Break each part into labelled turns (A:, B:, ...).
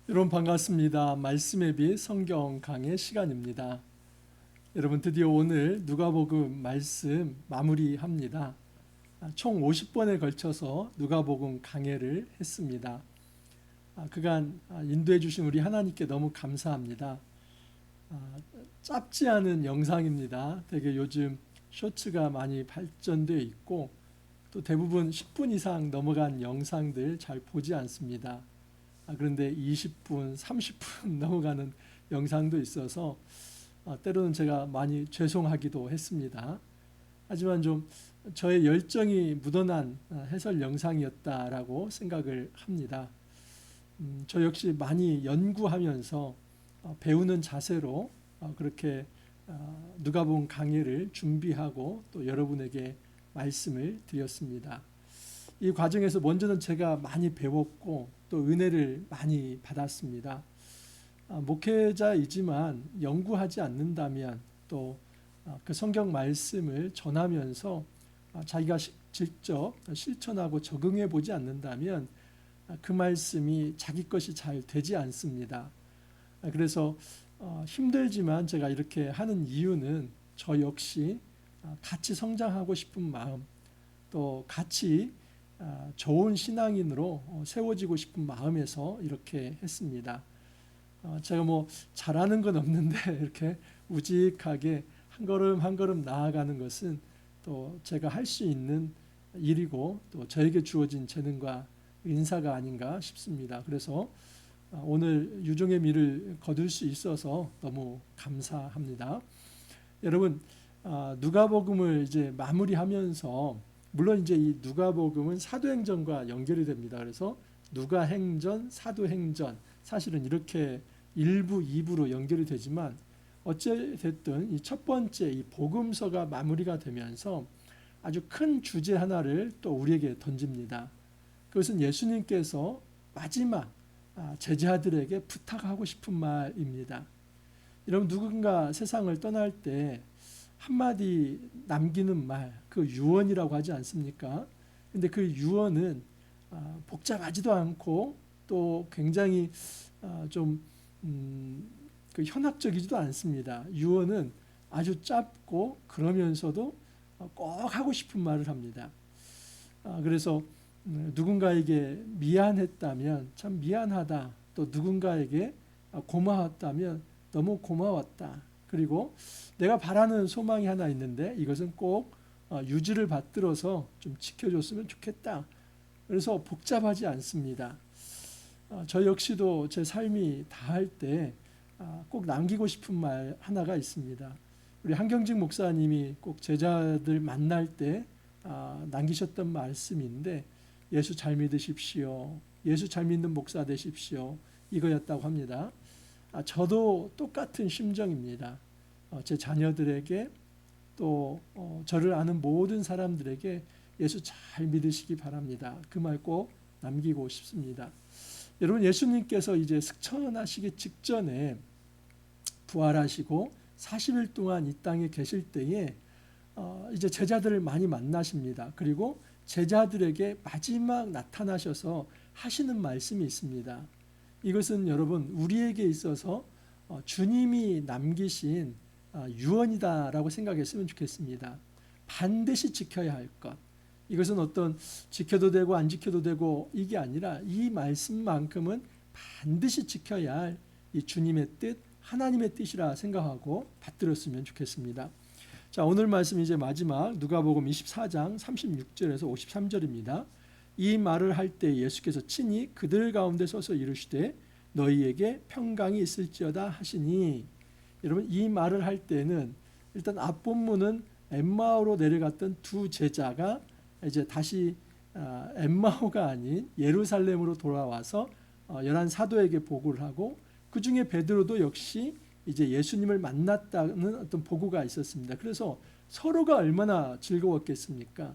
A: 여러분 반갑습니다. 말씀의 빛 성경 강의 시간입니다. 여러분 드디어 오늘 누가복음 말씀 마무리합니다. 총 50번에 걸쳐서 누가복음 강해를 했습니다. 그간 인도해 주신 우리 하나님께 너무 감사합니다. 짧지 않은 영상입니다. 되게 요즘 쇼츠가 많이 발전되어 있고 또 대부분 10분 이상 넘어간 영상들 잘 보지 않습니다. 그런데 20분, 30분 넘어가는 영상도 있어서 때로는 제가 많이 죄송하기도 했습니다. 하지만 좀 저의 열정이 묻어난 해설 영상이었다라고 생각을 합니다. 저 역시 많이 연구하면서 배우는 자세로 그렇게 누가복음 강의를 준비하고 또 여러분에게 말씀을 드렸습니다. 이 과정에서 먼저는 제가 많이 배웠고 또 은혜를 많이 받았습니다. 목회자이지만 연구하지 않는다면 또 그 성경 말씀을 전하면서 자기가 직접 실천하고 적응해 보지 않는다면 그 말씀이 자기 것이 잘 되지 않습니다. 그래서 힘들지만 제가 이렇게 하는 이유는 저 역시 같이 성장하고 싶은 마음, 또 같이 좋은 신앙인으로 세워지고 싶은 마음에서 이렇게 했습니다. 제가 뭐 잘하는 건 없는데 이렇게 우직하게 한 걸음 한 걸음 나아가는 것은 또 제가 할 수 있는 일이고 또 저에게 주어진 재능과 인사가 아닌가 싶습니다. 그래서 오늘 유종의 미를 거둘 수 있어서 너무 감사합니다. 여러분 누가복음을 이제 마무리하면서 물론 이제 이 누가복음은 사도행전과 연결이 됩니다. 그래서 누가행전, 사도행전 사실은 이렇게 1부, 2부로 연결이 되지만 어찌 됐든 이 첫 번째 이 복음서가 마무리가 되면서 아주 큰 주제 하나를 또 우리에게 던집니다. 그것은 예수님께서 마지막 제자들에게 부탁하고 싶은 말입니다. 여러분 누군가 세상을 떠날 때 한마디 남기는 말, 그 유언이라고 하지 않습니까? 근데 그 유언은 복잡하지도 않고 또 굉장히 좀 그 현학적이지도 않습니다. 유언은 아주 짧고 그러면서도 꼭 하고 싶은 말을 합니다. 그래서 누군가에게 미안했다면 참 미안하다. 또 누군가에게 고마웠다면 너무 고마웠다. 그리고 내가 바라는 소망이 하나 있는데 이것은 꼭 유지를 받들어서 좀 지켜줬으면 좋겠다. 그래서 복잡하지 않습니다. 저 역시도 제 삶이 다할 때 꼭 남기고 싶은 말 하나가 있습니다. 우리 한경직 목사님이 꼭 제자들 만날 때 남기셨던 말씀인데 예수 잘 믿으십시오. 예수 잘 믿는 목사 되십시오. 이거였다고 합니다. 저도 똑같은 심정입니다. 제 자녀들에게 또 저를 아는 모든 사람들에게 예수 잘 믿으시기 바랍니다. 그 말 꼭 남기고 싶습니다. 여러분 예수님께서 이제 승천하시기 직전에 부활하시고 40일 동안 이 땅에 계실 때에 이제 제자들을 많이 만나십니다. 그리고 제자들에게 마지막 나타나셔서 하시는 말씀이 있습니다. 이것은 여러분 우리에게 있어서 주님이 남기신 유언이다라고 생각했으면 좋겠습니다. 반드시 지켜야 할 것. 이것은 어떤 지켜도 되고 안 지켜도 되고 이게 아니라 이 말씀만큼은 반드시 지켜야 할 이 주님의 뜻, 하나님의 뜻이라 생각하고 받들었으면 좋겠습니다. 자, 오늘 말씀 이제 마지막 누가복음 24장 36절에서 53절입니다. 이 말을 할 때 예수께서 친히 그들 가운데 서서 이르시되 너희에게 평강이 있을지어다 하시니, 여러분 이 말을 할 때는 일단 앞본문은 엠마오로 내려갔던 두 제자가 이제 다시 엠마오가 아닌 예루살렘으로 돌아와서 열한 사도에게 보고를 하고 그 중에 베드로도 역시 이제 예수님을 만났다는 어떤 보고가 있었습니다. 그래서 서로가 얼마나 즐거웠겠습니까?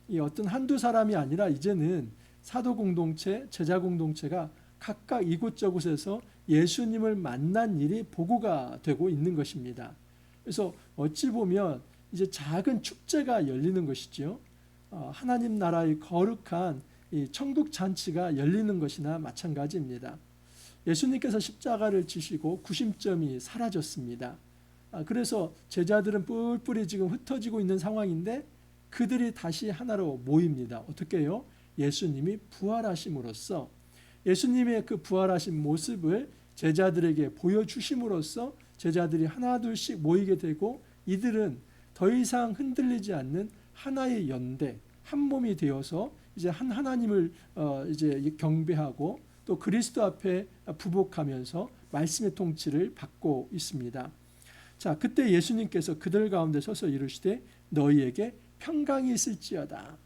A: 이 어떤 한두 사람이 아니라 이제는 사도 공동체, 제자 공동체가 각각 이곳저곳에서 예수님을 만난 일이 보고가 되고 있는 것입니다. 그래서 어찌 보면 이제 작은 축제가 열리는 것이죠. 하나님 나라의 거룩한 이 천국 잔치가 열리는 것이나 마찬가지입니다. 예수님께서 십자가를 지시고 구심점이 사라졌습니다. 그래서 제자들은 뿔뿔이 지금 흩어지고 있는 상황인데 그들이 다시 하나로 모입니다. 어떻게 해요? 예수님이 부활하심으로써 예수님의 그 부활하신 모습을 제자들에게 보여주심으로써 제자들이 하나둘씩 모이게 되고 이들은 더 이상 흔들리지 않는 하나의 연대, 한 몸이 되어서 이제 한 하나님을 이제 경배하고 또 그리스도 앞에 부복하면서 말씀의 통치를 받고 있습니다. 자, 그때 예수님께서 그들 가운데 서서 이르시되 너희에게 평강이 있을지어다.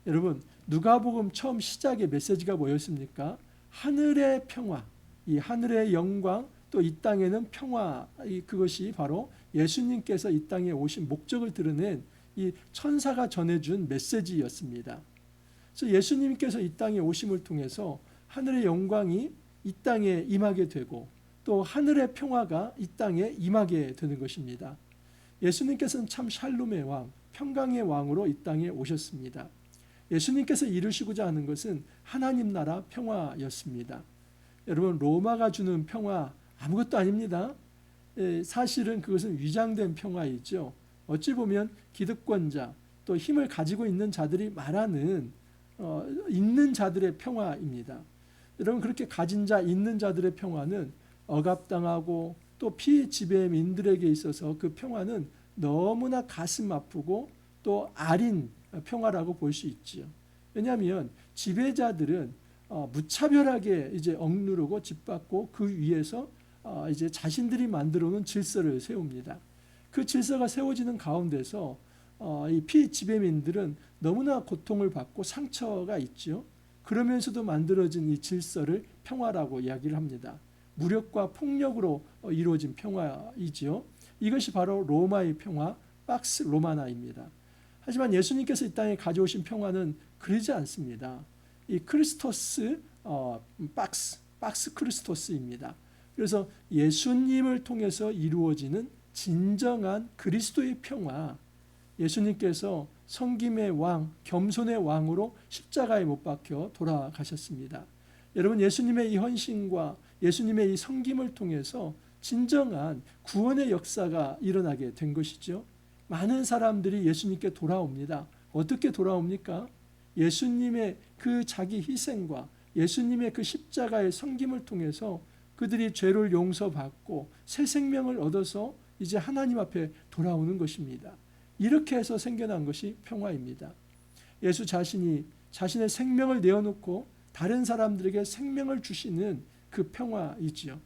A: 여러분, 누가복음 처음 시작의 메시지가 뭐였습니까? 하늘의 평화, 이 하늘의 영광, 또 이 땅에는 평화, 그것이 바로 예수님께서 이 땅에 오신 목적을 드러낸 이 천사가 전해준 메시지였습니다. 그래서 예수님께서 이 땅에 오심을 통해서 하늘의 영광이 이 땅에 임하게 되고 또 하늘의 평화가 이 땅에 임하게 되는 것입니다. 예수님께서는 참 샬롬의 왕, 평강의 왕으로 이 땅에 오셨습니다. 예수님께서 이루시고자 하는 것은 하나님 나라 평화였습니다. 여러분, 로마가 주는 평화 아무것도 아닙니다. 사실은 그것은 위장된 평화이죠. 어찌 보면 기득권자 또 힘을 가지고 있는 자들이 말하는 있는 자들의 평화입니다. 여러분, 그렇게 가진 자 있는 자들의 평화는 억압당하고 또 피지배민들에게 있어서 그 평화는 너무나 가슴 아프고 또 아린 평화라고 볼 수 있지요. 왜냐하면 지배자들은 무차별하게 이제 억누르고 짓밟고 그 위에서 이제 자신들이 만들어 놓은 질서를 세웁니다. 그 질서가 세워지는 가운데서 이 피지배민들은 너무나 고통을 받고 상처가 있죠. 그러면서도 만들어진 이 질서를 평화라고 이야기를 합니다. 무력과 폭력으로 이루어진 평화이지요. 이것이 바로 로마의 평화, 박스 로마나입니다. 하지만 예수님께서 이 땅에 가져오신 평화는 그러지 않습니다. 이 크리스토스 박스 크리스토스입니다. 그래서 예수님을 통해서 이루어지는 진정한 그리스도의 평화, 예수님께서 섬김의 왕, 겸손의 왕으로 십자가에 못 박혀 돌아가셨습니다. 여러분, 예수님의 이 헌신과 예수님의 이 섬김을 통해서 진정한 구원의 역사가 일어나게 된 것이죠. 많은 사람들이 예수님께 돌아옵니다. 어떻게 돌아옵니까? 예수님의 그 자기 희생과 예수님의 그 십자가의 섬김을 통해서 그들이 죄를 용서받고 새 생명을 얻어서 이제 하나님 앞에 돌아오는 것입니다. 이렇게 해서 생겨난 것이 평화입니다. 예수 자신이 자신의 생명을 내어놓고 다른 사람들에게 생명을 주시는 그 평화이지요.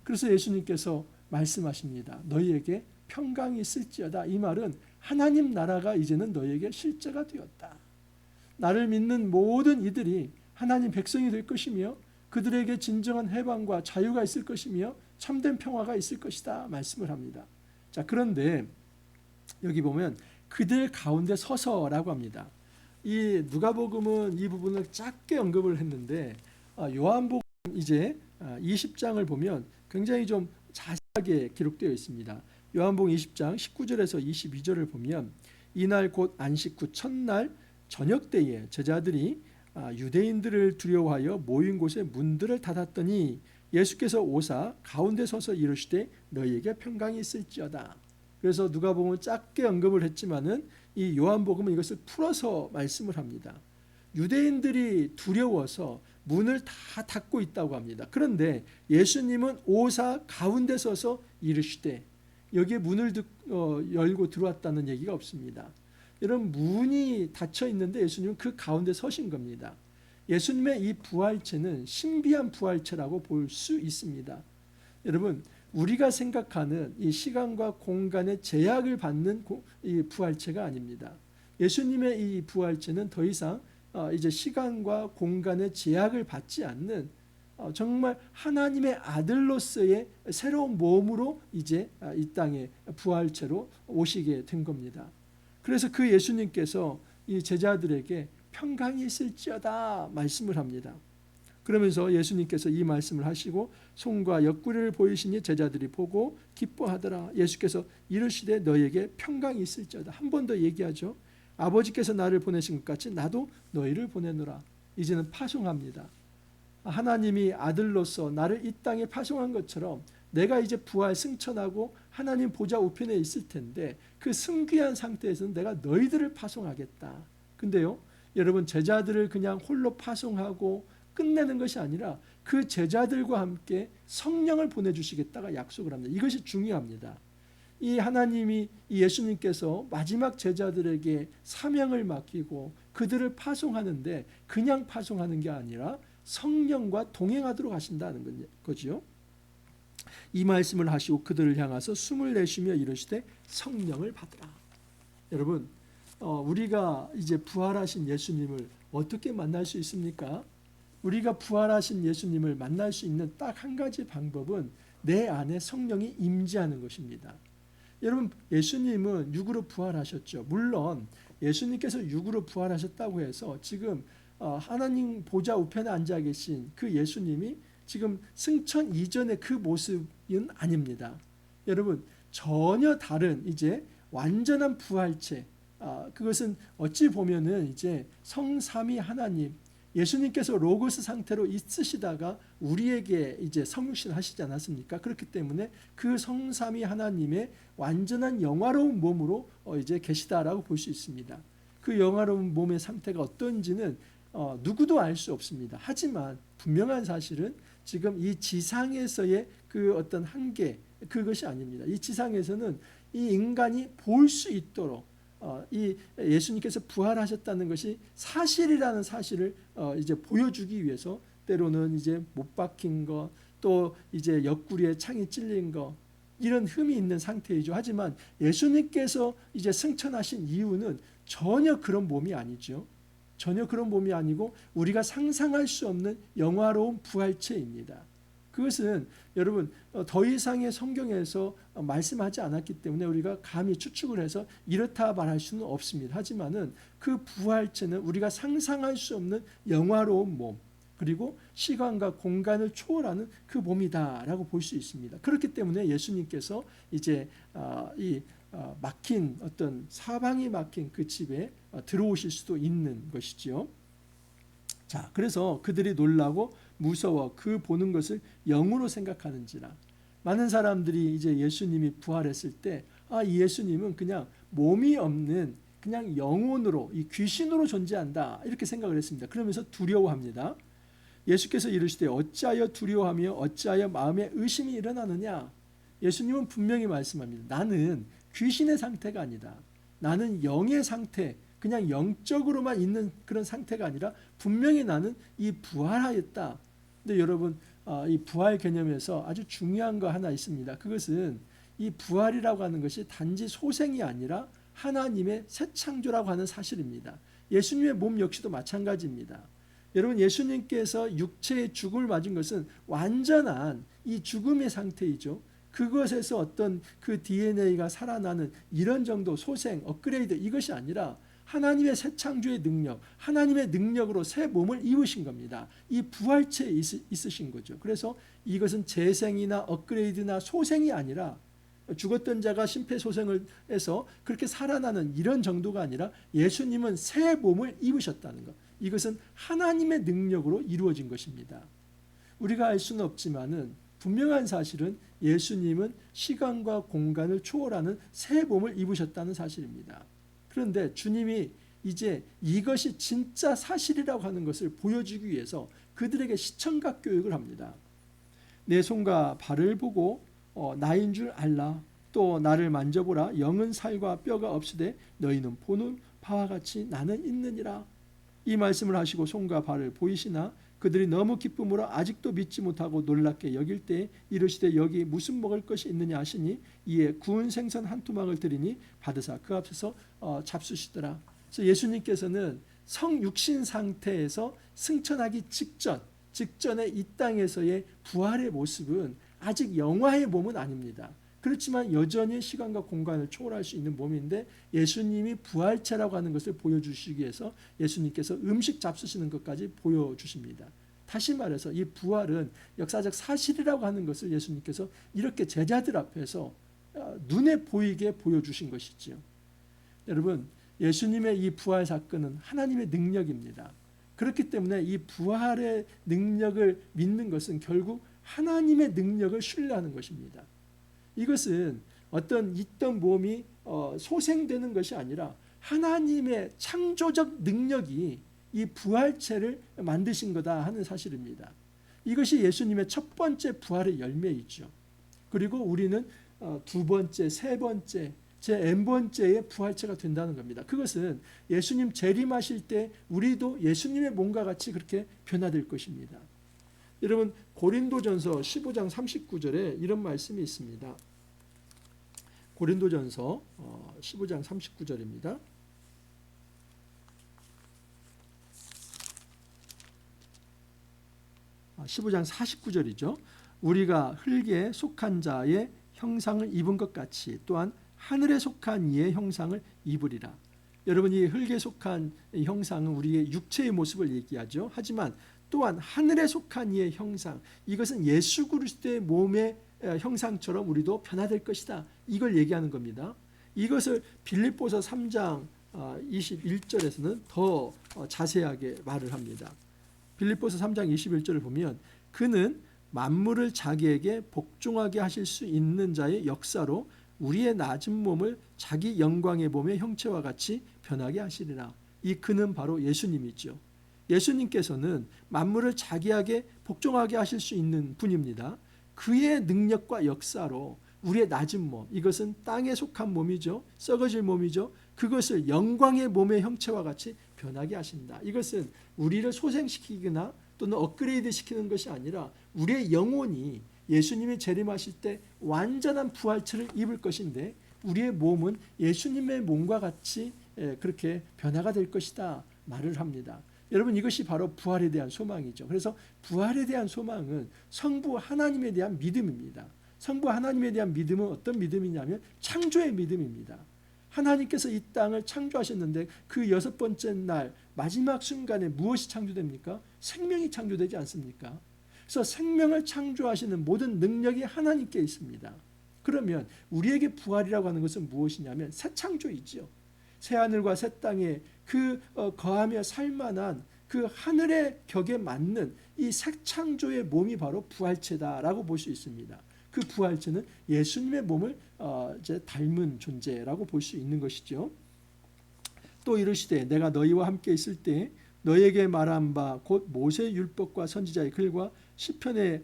A: 그래서 예수님께서 말씀하십니다. 너희에게 평강이 있을지어다. 이 말은 하나님 나라가 이제는 너희에게 실제가 되었다. 나를 믿는 모든 이들이 하나님 백성이 될 것이며 그들에게 진정한 해방과 자유가 있을 것이며 참된 평화가 있을 것이다 말씀을 합니다. 자, 그런데 여기 보면 그들 가운데 서서라고 합니다. 이 누가복음은 이 부분을 짧게 언급을 했는데 요한복음 이제 20장을 보면 굉장히 좀 자세하게 기록되어 있습니다. 요한복음 20장 19절에서 22절을 보면 이날 곧 안식 후 첫날 저녁 때에 제자들이 유대인들을 두려워하여 모인 곳에 문들을 닫았더니 예수께서 오사 가운데 서서 이르시되 너희에게 평강이 있을지어다. 그래서 누가복음은 짧게 언급을 했지만은 이 요한복음은 이것을 풀어서 말씀을 합니다. 유대인들이 두려워서 문을 다 닫고 있다고 합니다. 그런데 예수님은 오사 가운데 서서 이르시되 여기에 문을 열고 들어왔다는 얘기가 없습니다. 여러분, 문이 닫혀 있는데 예수님은 그 가운데 서신 겁니다. 예수님의 이 부활체는 신비한 부활체라고 볼 수 있습니다. 여러분, 우리가 생각하는 이 시간과 공간의 제약을 받는 이 부활체가 아닙니다. 예수님의 이 부활체는 더 이상 이제 시간과 공간의 제약을 받지 않는 정말 하나님의 아들로서의 새로운 몸으로 이제 이 땅에 부활체로 오시게 된 겁니다. 그래서 그 예수님께서 이 제자들에게 평강이 있을지어다 말씀을 합니다. 그러면서 예수님께서 이 말씀을 하시고 손과 옆구리를 보이시니 제자들이 보고 기뻐하더라. 예수께서 이르시되 너희에게 평강이 있을지어다. 한 번 더 얘기하죠. 아버지께서 나를 보내신 것 같이 나도 너희를 보내노라. 이제는 파송합니다. 하나님이 아들로서 나를 이 땅에 파송한 것처럼 내가 이제 부활 승천하고 하나님 보좌 우편에 있을 텐데 그 승귀한 상태에서는 내가 너희들을 파송하겠다. 근데요, 여러분, 제자들을 그냥 홀로 파송하고 끝내는 것이 아니라 그 제자들과 함께 성령을 보내주시겠다가 약속을 합니다. 이것이 중요합니다. 이 하나님이, 이 예수님께서 마지막 제자들에게 사명을 맡기고 그들을 파송하는데 그냥 파송하는 게 아니라 성령과 동행하도록 하신다는 거지요. 이 말씀을 하시고 그들을 향하서 숨을 내쉬며 이르시되 성령을 받으라. 여러분, 우리가 이제 부활하신 예수님을 어떻게 만날 수 있습니까? 우리가 부활하신 예수님을 만날 수 있는 딱 한 가지 방법은 내 안에 성령이 임재하는 것입니다. 여러분, 예수님은 육으로 부활하셨죠. 물론 예수님께서 육으로 부활하셨다고 해서 지금 하나님 보좌 우편에 앉아 계신 그 예수님이 지금 승천 이전의 그 모습은 아닙니다. 여러분, 전혀 다른 이제 완전한 부활체, 그것은 어찌 보면은 이제 성삼위 하나님, 예수님께서 로고스 상태로 있으시다가 우리에게 이제 성육신 하시지 않았습니까? 그렇기 때문에 그 성삼위 하나님의 완전한 영화로운 몸으로 이제 계시다라고 볼 수 있습니다. 그 영화로운 몸의 상태가 어떤지는 누구도 알 수 없습니다. 하지만 분명한 사실은 지금 이 지상에서의 그 어떤 한계, 그것이 아닙니다. 이 지상에서는 이 인간이 볼 수 있도록 이 예수님께서 부활하셨다는 것이 사실이라는 사실을 이제 보여주기 위해서 때로는 이제 못 박힌 것, 또 이제 옆구리에 창이 찔린 것, 이런 흠이 있는 상태이죠. 하지만 예수님께서 이제 승천하신 이유는 전혀 그런 몸이 아니죠. 전혀 그런 몸이 아니고 우리가 상상할 수 없는 영화로운 부활체입니다. 그것은 여러분 더 이상의 성경에서 말씀하지 않았기 때문에 우리가 감히 추측을 해서 이렇다 말할 수는 없습니다. 하지만은 그 부활체는 우리가 상상할 수 없는 영화로운 몸, 그리고 시간과 공간을 초월하는 그 몸이다라고 볼 수 있습니다. 그렇기 때문에 예수님께서 이제 이 막힌 어떤 사방이 막힌 그 집에 들어오실 수도 있는 것이지요. 자, 그래서 그들이 놀라고 무서워 그 보는 것을 영으로 생각하는지라. 많은 사람들이 이제 예수님이 부활했을 때 이 예수님은 그냥 몸이 없는 그냥 영혼으로, 이 귀신으로 존재한다, 이렇게 생각을 했습니다. 그러면서 두려워합니다. 예수께서 이르시되 어찌하여 두려워하며 어찌하여 마음에 의심이 일어나느냐. 예수님은 분명히 말씀합니다. 나는 귀신의 상태가 아니다. 나는 영의 상태, 그냥 영적으로만 있는 그런 상태가 아니라 분명히 나는 이 부활하였다. 근데 여러분, 이 부활 개념에서 아주 중요한 거 하나 있습니다. 그것은 이 부활이라고 하는 것이 단지 소생이 아니라 하나님의 새 창조라고 하는 사실입니다. 예수님의 몸 역시도 마찬가지입니다. 여러분, 예수님께서 육체의 죽음을 맞은 것은 완전한 이 죽음의 상태이죠. 그것에서 어떤 그 DNA가 살아나는 이런 정도 소생, 업그레이드, 이것이 아니라 하나님의 새 창조의 능력, 하나님의 능력으로 새 몸을 입으신 겁니다. 이 부활체에 있으신 거죠. 그래서 이것은 재생이나 업그레이드나 소생이 아니라 죽었던 자가 심폐소생을 해서 그렇게 살아나는 이런 정도가 아니라 예수님은 새 몸을 입으셨다는 것. 이것은 하나님의 능력으로 이루어진 것입니다. 우리가 알 수는 없지만은 분명한 사실은 예수님은 시간과 공간을 초월하는 새 몸을 입으셨다는 사실입니다. 그런데 주님이 이제 이것이 진짜 사실이라고 하는 것을 보여주기 위해서 그들에게 시청각 교육을 합니다. 내 손과 발을 보고 나인 줄 알라. 또 나를 만져보라. 영은 살과 뼈가 없으되 너희는 보는 바와 같이 나는 있느니라. 이 말씀을 하시고 손과 발을 보이시나 그들이 너무 기쁨으로 아직도 믿지 못하고 놀랍게 여길 때 이르시되 여기 무슨 먹을 것이 있느냐 하시니 이에 구운 생선 한 토막을 드리니 받으사 그 앞에서 잡수시더라. 그래서 예수님께서는 성육신 상태에서 승천하기 직전에 이 땅에서의 부활의 모습은 아직 영화의 몸은 아닙니다. 그렇지만 여전히 시간과 공간을 초월할 수 있는 몸인데 예수님이 부활체라고 하는 것을 보여주시기 위해서 예수님께서 음식 잡수시는 것까지 보여주십니다. 다시 말해서 이 부활은 역사적 사실이라고 하는 것을 예수님께서 이렇게 제자들 앞에서 눈에 보이게 보여주신 것이지요. 여러분, 예수님의 이 부활 사건은 하나님의 능력입니다. 그렇기 때문에 이 부활의 능력을 믿는 것은 결국 하나님의 능력을 신뢰하는 것입니다. 이것은 어떤 있던 몸이 소생되는 것이 아니라 하나님의 창조적 능력이 이 부활체를 만드신 거다 하는 사실입니다. 이것이 예수님의 첫 번째 부활의 열매이죠. 그리고 우리는 두 번째, 세 번째, 제 n번째의 부활체가 된다는 겁니다. 그것은 예수님 재림하실 때 우리도 예수님의 몸과 같이 그렇게 변화될 것입니다. 여러분 고린도전서 15장 39절에 이런 말씀이 있습니다. 고린도전서 15장 39절입니다. 아, 15장 49절이죠. 우리가 흙에 속한 자의 형상을 입은 것 같이 또한 하늘에 속한 이의 형상을 입으리라. 여러분 이 흙에 속한 형상은 우리의 육체의 모습을 얘기하죠. 하지만 또한 하늘에 속한 이의 형상, 이것은 예수 그리스도의 몸의 형상처럼 우리도 변화될 것이다. 이걸 얘기하는 겁니다. 이것을 빌립보서 3장 21절에서는 더 자세하게 말을 합니다. 빌립보서 3장 21절을 보면 그는 만물을 자기에게 복종하게 하실 수 있는 자의 역사로 우리의 낮은 몸을 자기 영광의 몸의 형체와 같이 변하게 하시리라. 이 그는 바로 예수님이죠. 예수님께서는 만물을 자기에게 복종하게 하실 수 있는 분입니다. 그의 능력과 역사로 우리의 낮은 몸, 이것은 땅에 속한 몸이죠. 썩어질 몸이죠. 그것을 영광의 몸의 형체와 같이 변하게 하신다. 이것은 우리를 소생시키거나 또는 업그레이드 시키는 것이 아니라 우리의 영혼이 예수님이 재림하실 때 완전한 부활체를 입을 것인데 우리의 몸은 예수님의 몸과 같이 그렇게 변화가 될 것이다 말을 합니다. 여러분 이것이 바로 부활에 대한 소망이죠. 그래서 부활에 대한 소망은 성부 하나님에 대한 믿음입니다. 성부 하나님에 대한 믿음은 어떤 믿음이냐면 창조의 믿음입니다. 하나님께서 이 땅을 창조하셨는데 그 여섯 번째 날 마지막 순간에 무엇이 창조됩니까? 생명이 창조되지 않습니까? 그래서 생명을 창조하시는 모든 능력이 하나님께 있습니다. 그러면 우리에게 부활이라고 하는 것은 무엇이냐면 새 창조이지요. 새 하늘과 새 땅에 그 거하며 살만한 그 하늘의 격에 맞는 이 새 창조의 몸이 바로 부활체다라고 볼 수 있습니다. 그 부활체는 예수님의 몸을 이제 닮은 존재라고 볼 수 있는 것이죠. 또 이르시되 내가 너희와 함께 있을 때 너희에게 말한 바 곧 모세 율법과 선지자의 글과 시편에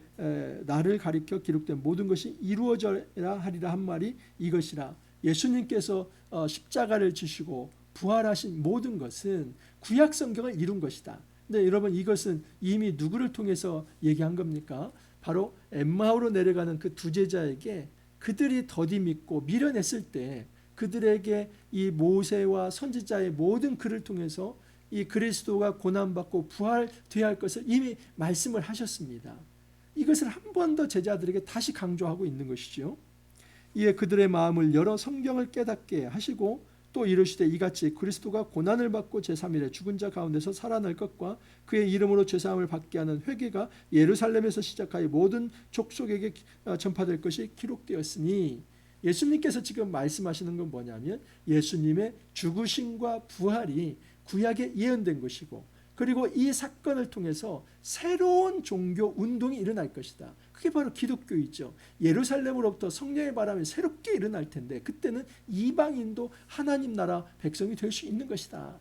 A: 나를 가리켜 기록된 모든 것이 이루어져야 하리라 한 말이 이것이라. 예수님께서 십자가를 지시고 부활하신 모든 것은 구약 성경을 이룬 것이다. 근데 여러분 이것은 이미 누구를 통해서 얘기한 겁니까? 바로 엠마오로 내려가는 그 두 제자에게 그들이 더디 믿고 미련했을 때 그들에게 이 모세와 선지자의 모든 글을 통해서 이 그리스도가 고난받고 부활되어야 할 것을 이미 말씀을 하셨습니다. 이것을 한 번 더 제자들에게 다시 강조하고 있는 것이죠. 이에 그들의 마음을 열어 성경을 깨닫게 하시고 또 이르시되 이같이 그리스도가 고난을 받고 제3일에 죽은 자 가운데서 살아날 것과 그의 이름으로 죄사함을 받게 하는 회개가 예루살렘에서 시작하여 모든 족속에게 전파될 것이 기록되었으니, 예수님께서 지금 말씀하시는 건 뭐냐면 예수님의 죽으심과 부활이 구약에 예언된 것이고, 그리고 이 사건을 통해서 새로운 종교 운동이 일어날 것이다. 그게 바로 기독교이죠. 예루살렘으로부터 성령의 바람이 새롭게 일어날 텐데 그때는 이방인도 하나님 나라 백성이 될 수 있는 것이다.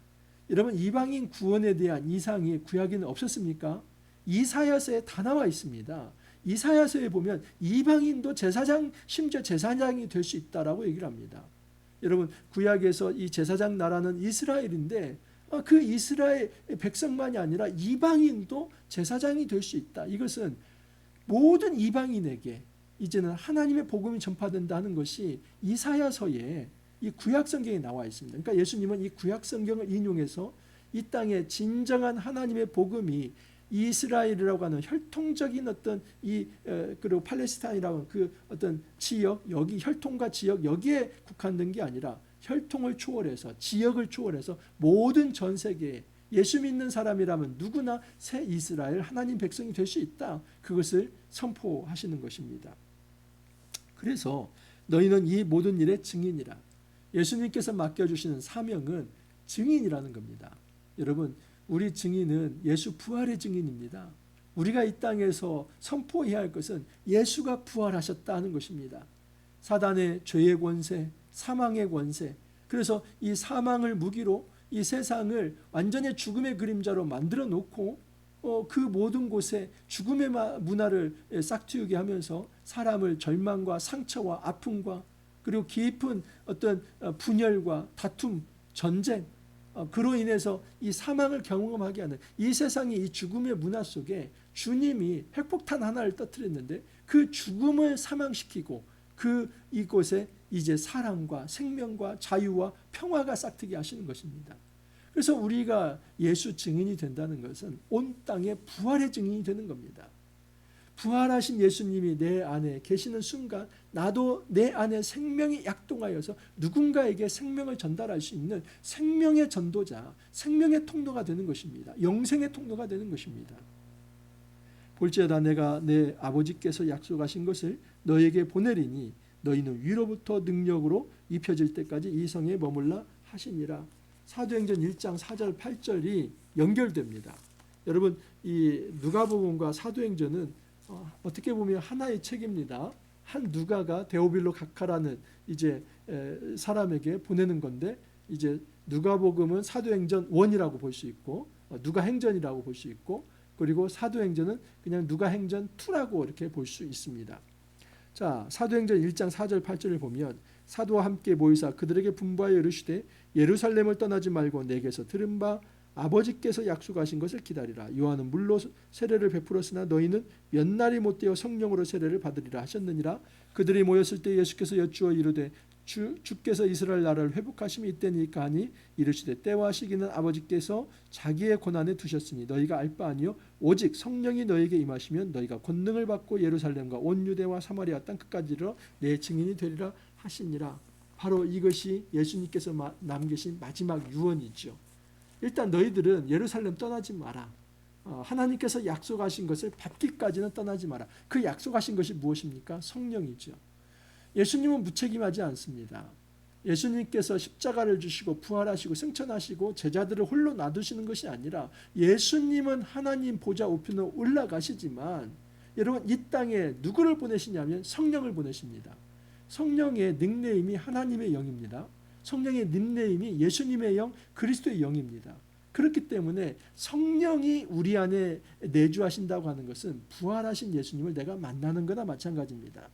A: 여러분 이방인 구원에 대한 이상이 구약에는 없었습니까? 이사야서에 다 나와 있습니다. 이사야서에 보면 이방인도 제사장, 심지어 제사장이 될 수 있다라고 얘기를 합니다. 여러분 구약에서 이 제사장 나라는 이스라엘인데 그 이스라엘 백성만이 아니라 이방인도 제사장이 될 수 있다. 이것은 모든 이방인에게 이제는 하나님의 복음이 전파된다는 것이 이사야서에 이 구약 성경에 나와 있습니다. 그러니까 예수님은 이 구약 성경을 인용해서 이 땅에 진정한 하나님의 복음이 이스라엘이라고 하는 혈통적인 어떤 그리고 팔레스타인이라고 하는 그 어떤 지역, 여기 혈통과 지역 여기에 국한된 게 아니라 혈통을 초월해서 지역을 초월해서 모든 전 세계에 예수 믿는 사람이라면 누구나 새 이스라엘 하나님 백성이 될 수 있다. 그것을 선포하시는 것입니다. 그래서 너희는 이 모든 일의 증인이라. 예수님께서 맡겨주시는 사명은 증인이라는 겁니다. 여러분 우리 증인은 예수 부활의 증인입니다. 우리가 이 땅에서 선포해야 할 것은 예수가 부활하셨다는 것입니다. 사단의 죄의 권세, 사망의 권세, 그래서 이 사망을 무기로 이 세상을 완전히 죽음의 그림자로 만들어 놓고 그 모든 곳에 죽음의 문화를 싹틔우게 하면서 사람을 절망과 상처와 아픔과 그리고 깊은 어떤 분열과 다툼, 전쟁, 그로 인해서 이 사망을 경험하게 하는 이 세상의 이 죽음의 문화 속에 주님이 핵폭탄 하나를 터뜨렸는데 그 죽음을 사망시키고 이곳에 이제 사랑과 생명과 자유와 평화가 싹트게 하시는 것입니다. 그래서 우리가 예수 증인이 된다는 것은 온 땅의 부활의 증인이 되는 겁니다. 부활하신 예수님이 내 안에 계시는 순간 나도 내 안에 생명이 약동하여서 누군가에게 생명을 전달할 수 있는 생명의 전도자, 생명의 통로가 되는 것입니다. 영생의 통로가 되는 것입니다. 볼지어다 내가 내 아버지께서 약속하신 것을 너에게 보내리니 너희는 위로부터 능력으로 입혀질 때까지 이 성에 머물라 하시니라. 사도행전 1장 4절 8절이 연결됩니다. 여러분 이 누가복음과 사도행전은 어떻게 보면 하나의 책입니다. 한 누가가 데오빌로 각하라는 이제 사람에게 보내는 건데 이제 누가복음은 사도행전 1이라고 볼 수 있고 누가행전이라고 볼 수 있고 그리고 사도행전은 그냥 누가행전 2라고 이렇게 볼 수 있습니다. 자, 사도행전 1장 4절 8절을 보면 사도와 함께 모이사 그들에게 분부하여 이르시되 예루살렘을 떠나지 말고 내게서 들은 바 아버지께서 약속하신 것을 기다리라. 요한은 물로 세례를 베풀었으나 너희는 몇 날이 못되어 성령으로 세례를 받으리라 하셨느니라. 그들이 모였을 때 예수께서 여쭈어 이르되 주께서 이스라엘 나라를 회복하심이 이때니까 하니 이르시되 때와 시기는 아버지께서 자기의 권한에 두셨으니 너희가 알 바 아니요 오직 성령이 너희에게 임하시면 너희가 권능을 받고 예루살렘과 온 유대와 사마리아 땅 끝까지 이르러 내 증인이 되리라 하시니라. 바로 이것이 예수님께서 남기신 마지막 유언이죠. 일단 너희들은 예루살렘 떠나지 마라. 하나님께서 약속하신 것을 밟기까지는 떠나지 마라. 그 약속하신 것이 무엇입니까? 성령이죠. 예수님은 무책임하지 않습니다. 예수님께서 십자가를 주시고 부활하시고 승천하시고 제자들을 홀로 놔두시는 것이 아니라 예수님은 하나님 보좌 우편으로 올라가시지만 여러분 이 땅에 누구를 보내시냐면 성령을 보내십니다. 성령의 닉네임이 하나님의 영입니다. 성령의 닉네임이 예수님의 영, 그리스도의 영입니다. 그렇기 때문에 성령이 우리 안에 내주하신다고 하는 것은 부활하신 예수님을 내가 만나는 거나 마찬가지입니다.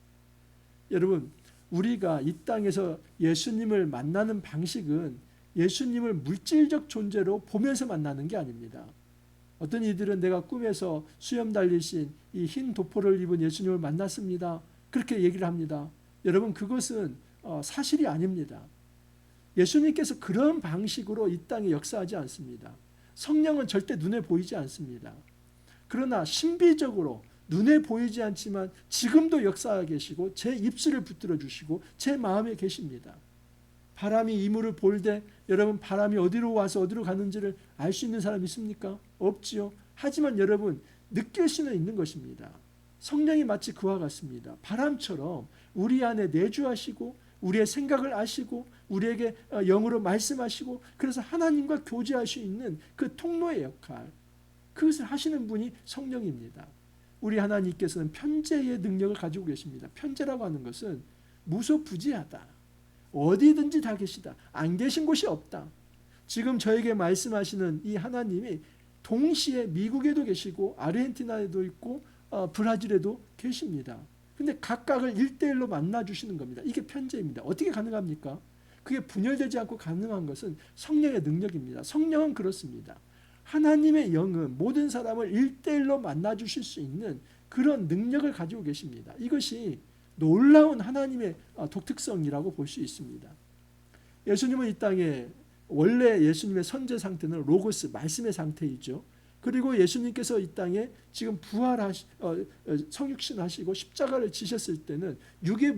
A: 여러분 우리가 이 땅에서 예수님을 만나는 방식은 예수님을 물질적 존재로 보면서 만나는 게 아닙니다. 어떤 이들은 내가 꿈에서 수염 달리신 이 흰 도포를 입은 예수님을 만났습니다. 그렇게 얘기를 합니다. 여러분 그것은 사실이 아닙니다. 예수님께서 그런 방식으로 이 땅에 역사하지 않습니다. 성령은 절대 눈에 보이지 않습니다. 그러나 신비적으로 눈에 보이지 않지만 지금도 역사하고 계시고 제 입술을 붙들어 주시고 제 마음에 계십니다. 바람이 이물을 볼 때 여러분 바람이 어디로 와서 어디로 가는지를 알 수 있는 사람 있습니까? 없지요. 하지만 여러분 느낄 수는 있는 것입니다. 성령이 마치 그와 같습니다. 바람처럼 우리 안에 내주하시고 우리의 생각을 아시고 우리에게 영으로 말씀하시고 그래서 하나님과 교제할 수 있는 그 통로의 역할, 그것을 하시는 분이 성령입니다. 우리 하나님께서는 편재의 능력을 가지고 계십니다. 편재라고 하는 것은 무소부지하다. 어디든지 다 계시다. 안 계신 곳이 없다. 지금 저에게 말씀하시는 이 하나님이 동시에 미국에도 계시고 아르헨티나에도 있고 브라질에도 계십니다. 근데 각각을 1대1로 만나주시는 겁니다. 이게 편재입니다. 어떻게 가능합니까? 그게 분열되지 않고 가능한 것은 성령의 능력입니다. 성령은 그렇습니다. 하나님의 영은 모든 사람을 1대1로 만나주실 수 있는 그런 능력을 가지고 계십니다. 이것이 놀라운 하나님의 독특성이라고 볼 수 있습니다. 예수님은 이 땅에 원래 예수님의 선제 상태는 로고스, 말씀의 상태이죠. 그리고 예수님께서 이 땅에 지금 성육신하시고 십자가를 지셨을 때는 육의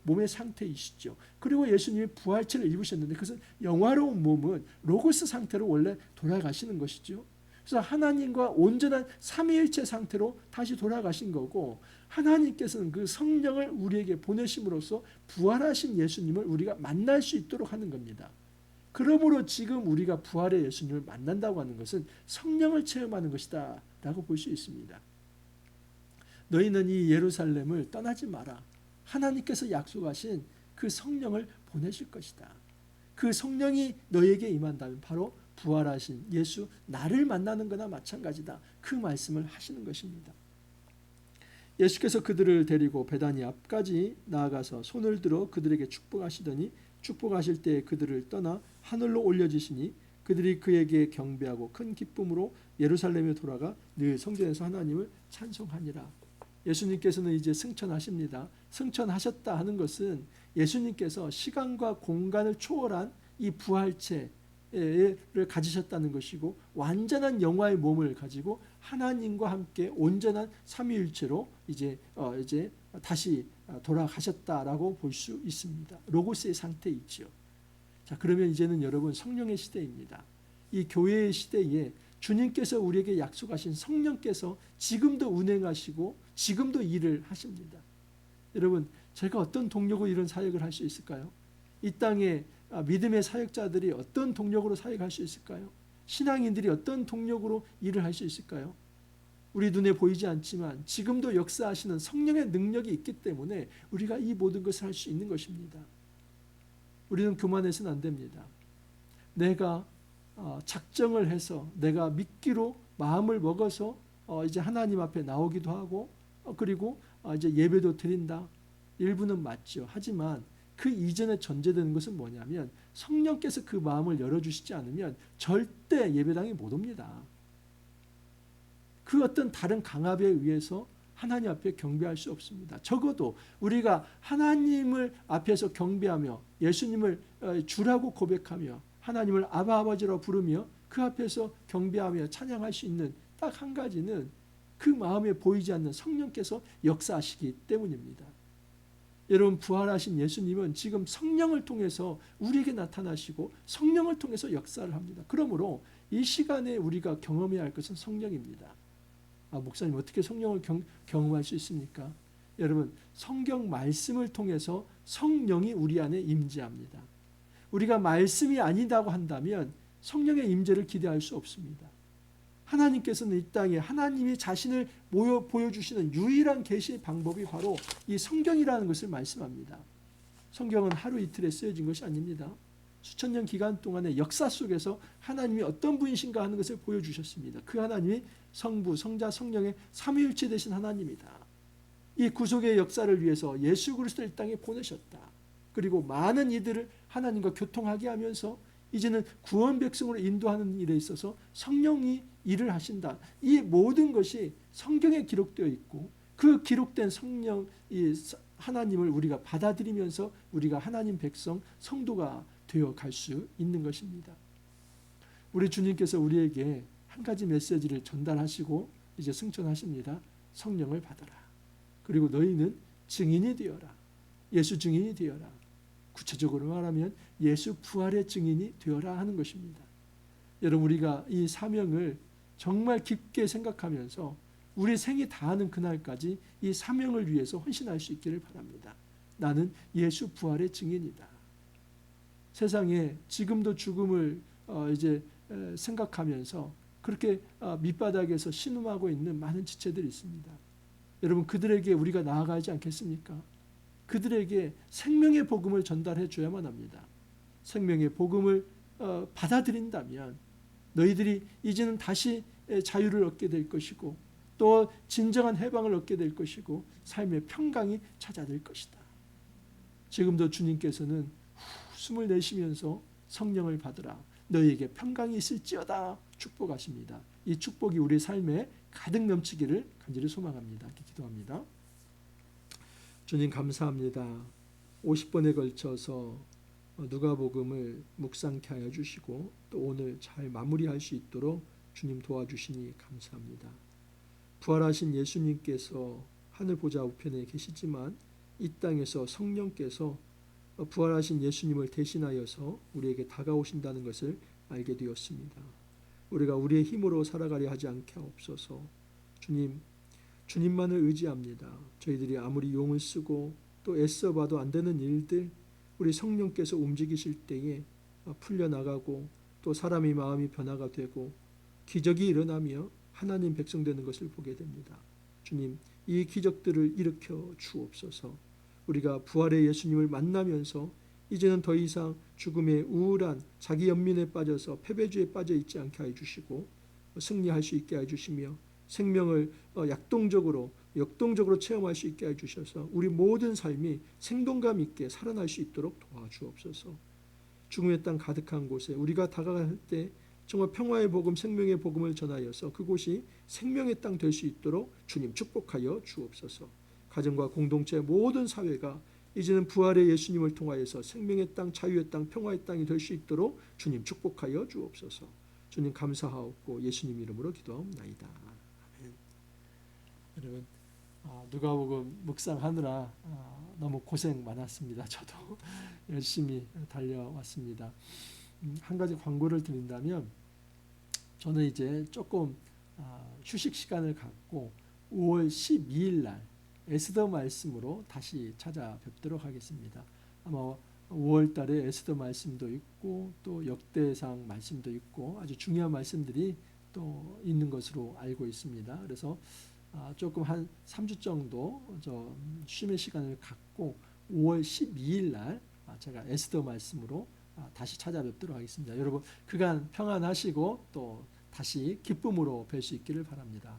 A: 몸의 상태이시죠. 그리고 예수님이 부활체를 입으셨는데 그것은 영화로운 몸은 로고스 상태로 원래 돌아가시는 것이죠. 그래서 하나님과 온전한 삼위일체 상태로 다시 돌아가신 거고 하나님께서는 그 성령을 우리에게 보내심으로써 부활하신 예수님을 우리가 만날 수 있도록 하는 겁니다. 그러므로 지금 우리가 부활의 예수님을 만난다고 하는 것은 성령을 체험하는 것이다 라고 볼 수 있습니다. 너희는 이 예루살렘을 떠나지 마라. 하나님께서 약속하신 그 성령을 보내실 것이다. 그 성령이 너에게 임한다면 바로 부활하신 예수 나를 만나는 거나 마찬가지다. 그 말씀을 하시는 것입니다. 예수께서 그들을 데리고 베다니 앞까지 나아가서 손을 들어 그들에게 축복하시더니 축복하실 때 그들을 떠나 하늘로 올려지시니 그들이 그에게 경배하고 큰 기쁨으로 예루살렘에 돌아가 늘 성전에서 하나님을 찬송하니라. 예수님께서는 이제 승천하십니다. 승천하셨다 하는 것은 예수님께서 시간과 공간을 초월한 이 부활체를 가지셨다는 것이고 완전한 영화의 몸을 가지고 하나님과 함께 온전한 삼위일체로 이제 다시 돌아가셨다라고 볼 수 있습니다. 로고스의 상태이지요. 자, 그러면 이제는 여러분 성령의 시대입니다. 이 교회의 시대에 주님께서 우리에게 약속하신 성령께서 지금도 운행하시고 지금도 일을 하십니다. 여러분, 제가 어떤 동력으로 이런 사역을 할 수 있을까요? 이 땅에 믿음의 사역자들이 어떤 동력으로 사역할 수 있을까요? 신앙인들이 어떤 동력으로 일을 할 수 있을까요? 우리 눈에 보이지 않지만 지금도 역사하시는 성령의 능력이 있기 때문에 우리가 이 모든 것을 할 수 있는 것입니다. 우리는 교만해서는 안 됩니다. 내가 작정을 해서 내가 믿기로 마음을 먹어서 이제 하나님 앞에 나오기도 하고 그리고 이제 예배도 드린다. 일부는 맞죠. 하지만 그 이전에 전제되는 것은 뭐냐면 성령께서 그 마음을 열어주시지 않으면 절대 예배당에 못 옵니다. 그 어떤 다른 강압에 의해서 하나님 앞에 경배할 수 없습니다. 적어도 우리가 하나님을 앞에서 경배하며 예수님을 주라고 고백하며 하나님을 아바 아버지라고 부르며 그 앞에서 경배하며 찬양할 수 있는 딱 한 가지는 그 마음에 보이지 않는 성령께서 역사하시기 때문입니다. 여러분, 부활하신 예수님은 지금 성령을 통해서 우리에게 나타나시고 성령을 통해서 역사를 합니다. 그러므로 이 시간에 우리가 경험해야 할 것은 성령입니다. 목사님, 어떻게 성령을 경험할 수 있습니까? 여러분, 성경 말씀을 통해서 성령이 우리 안에 임재합니다. 우리가 말씀이 아니다고 한다면 성령의 임재를 기대할 수 없습니다. 하나님께서는 이 땅에 하나님이 자신을 보여주시는 유일한 계시의 방법이 바로 이 성경이라는 것을 말씀합니다. 성경은 하루 이틀에 쓰여진 것이 아닙니다. 수천 년 기간 동안의 역사 속에서 하나님이 어떤 분이신가 하는 것을 보여주셨습니다. 그 하나님이 성부, 성자, 성령의 삼위일체 되신 하나님이다. 이 구속의 역사를 위해서 예수 그리스도를 이 땅에 보내셨다. 그리고 많은 이들을 하나님과 교통하게 하면서 이제는 구원 백성으로 인도하는 일에 있어서 성령이 일을 하신다. 이 모든 것이 성경에 기록되어 있고 그 기록된 성령 이 하나님을 우리가 받아들이면서 우리가 하나님 백성 성도가 되어 갈 수 있는 것입니다. 우리 주님께서 우리에게 한 가지 메시지를 전달하시고 이제 승천하십니다. 성령을 받아라. 그리고 너희는 증인이 되어라. 예수 증인이 되어라. 구체적으로 말하면 예수 부활의 증인이 되어라 하는 것입니다. 여러분, 우리가 이 사명을 정말 깊게 생각하면서 우리 생이 다하는 그날까지 이 사명을 위해서 헌신할 수 있기를 바랍니다. 나는 예수 부활의 증인이다. 세상에 지금도 죽음을 이제 생각하면서 그렇게 밑바닥에서 신음하고 있는 많은 지체들이 있습니다. 여러분, 그들에게 우리가 나아가지 않겠습니까? 그들에게 생명의 복음을 전달해 줘야만 합니다. 생명의 복음을 받아들인다면 너희들이 이제는 다시 자유를 얻게 될 것이고 또 진정한 해방을 얻게 될 것이고 삶의 평강이 찾아들 것이다. 지금도 주님께서는 숨을 내쉬면서 성령을 받으라. 너희에게 평강이 있을지어다 축복하십니다. 이 축복이 우리 삶에 가득 넘치기를 간절히 소망합니다. 기도합니다. 주님, 감사합니다. 50번에 걸쳐서 누가복음을 묵상케 하여 주시고 또 오늘 잘 마무리할 수 있도록 주님 도와주시니 감사합니다. 부활하신 예수님께서 하늘 보좌 우편에 계시지만 이 땅에서 성령께서 부활하신 예수님을 대신하여서 우리에게 다가오신다는 것을 알게 되었습니다. 우리가 우리의 힘으로 살아가려 하지 않게 하옵소서. 주님, 주님만을 의지합니다. 저희들이 아무리 용을 쓰고 또 애써봐도 안 되는 일들 우리 성령께서 움직이실 때에 풀려나가고 또 사람의 마음이 변화가 되고 기적이 일어나며 하나님 백성 되는 것을 보게 됩니다. 주님, 이 기적들을 일으켜 주옵소서. 우리가 부활의 예수님을 만나면서 이제는 더 이상 죽음의 우울한 자기 연민에 빠져서 패배주의에 빠져 있지 않게 해주시고 승리할 수 있게 해주시며 생명을 역동적으로 체험할 수 있게 해주셔서 우리 모든 삶이 생동감 있게 살아날 수 있도록 도와주옵소서. 죽음의 땅 가득한 곳에 우리가 다가갈 때 정말 평화의 복음, 생명의 복음을 전하여서 그곳이 생명의 땅 될 수 있도록 주님 축복하여 주옵소서. 가정과 공동체 모든 사회가 이제는 부활의 예수님을 통하여서 생명의 땅, 자유의 땅, 평화의 땅이 될 수 있도록 주님 축복하여 주옵소서. 주님 감사하옵고 예수님 이름으로 기도하옵나이다. 아멘. 여러분, 누가복음 묵상하느라 너무 고생 많았습니다. 저도 열심히 달려왔습니다. 한 가지 광고를 드린다면 저는 이제 조금 휴식 시간을 갖고 5월 12일 날 에스더 말씀으로 다시 찾아뵙도록 하겠습니다. 아마 5월 달에 에스더 말씀도 있고 또 역대상 말씀도 있고 아주 중요한 말씀들이 또 있는 것으로 알고 있습니다. 그래서 조금 한 3주 정도 쉼의 시간을 갖고 5월 12일 날 제가 에스더 말씀으로 다시 찾아뵙도록 하겠습니다. 여러분 그간 평안하시고 또 다시 기쁨으로 뵐 수 있기를 바랍니다.